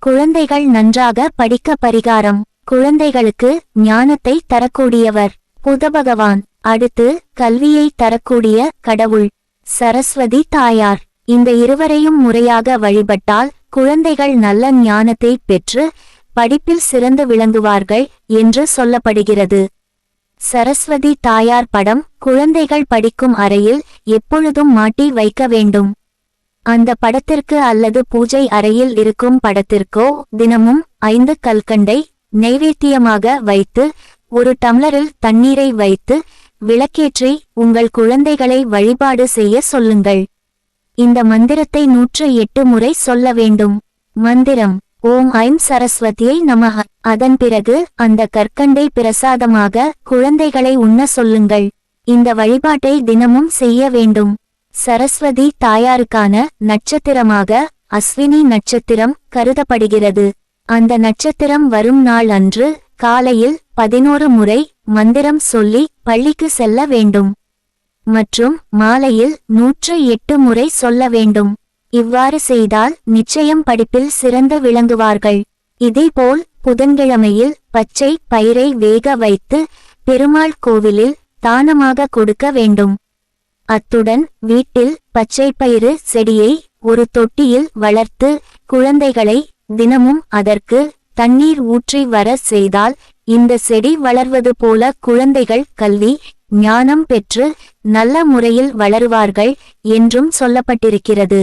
குழந்தைகள் நன்றாக படிக்க பரிகாரம். குழந்தைகளுக்கு ஞானத்தை தரக்கூடியவர் புதபகவான். அடுத்து கல்வியை தரக்கூடிய கடவுள் சரஸ்வதி தாயார். இந்த இருவரையும் முறையாக வழிபட்டால் குழந்தைகள் நல்ல ஞானத்தை பெற்று படிப்பில் சிறந்து விளங்குவார்கள் என்று சொல்லப்படுகிறது. சரஸ்வதி தாயார் படம் குழந்தைகள் படிக்கும் அறையில் எப்பொழுதும் மாட்டி வைக்க வேண்டும். அந்த படத்திற்கு அல்லது பூஜை அறையில் இருக்கும் படத்திற்கோ தினமும் 5 கல்கண்டை நைவேத்தியமாக வைத்து ஒரு டம்ளரில் தண்ணீரை வைத்து விளக்கேற்றி உங்கள் குழந்தைகளை வழிபாடு செய்ய சொல்லுங்கள். இந்த மந்திரத்தை 108 முறை சொல்ல வேண்டும். மந்திரம் ஓம் ஐம் சரஸ்வதியை நமஹ. அதன் பிறகு அந்த கற்கண்டை பிரசாதமாக குழந்தைகளை உண்ண சொல்லுங்கள். இந்த வழிபாட்டை தினமும் செய்ய வேண்டும். சரஸ்வதி தாயாருக்கான நட்சத்திரமாக அஸ்வினி நட்சத்திரம் கருதப்படுகிறது. அந்த நட்சத்திரம் வரும் நாள் அன்று காலையில் 11 முறை மந்திரம் சொல்லி பள்ளிக்கு செல்ல வேண்டும் மற்றும் மாலையில் 108 முறை சொல்ல வேண்டும். இவ்வாறு செய்தால் நிச்சயம் படிப்பில் சிறந்து விளங்குவார்கள். இதேபோல் புதன்கிழமையில் பச்சை பயிரை வேக வைத்து பெருமாள் கோவிலில் தானமாக கொடுக்க வேண்டும். அத்துடன் வீட்டில் பச்சைப்பயிறு செடியை ஒரு தொட்டியில் வளர்த்து குழந்தைகளை தினமும் அதற்கு தண்ணீர் ஊற்றி வர செய்தால் இந்த செடி வளர்வது போல குழந்தைகள் கல்வி ஞானம் பெற்று நல்ல முறையில் வளருவார்கள் என்றும் சொல்லப்பட்டிருக்கிறது.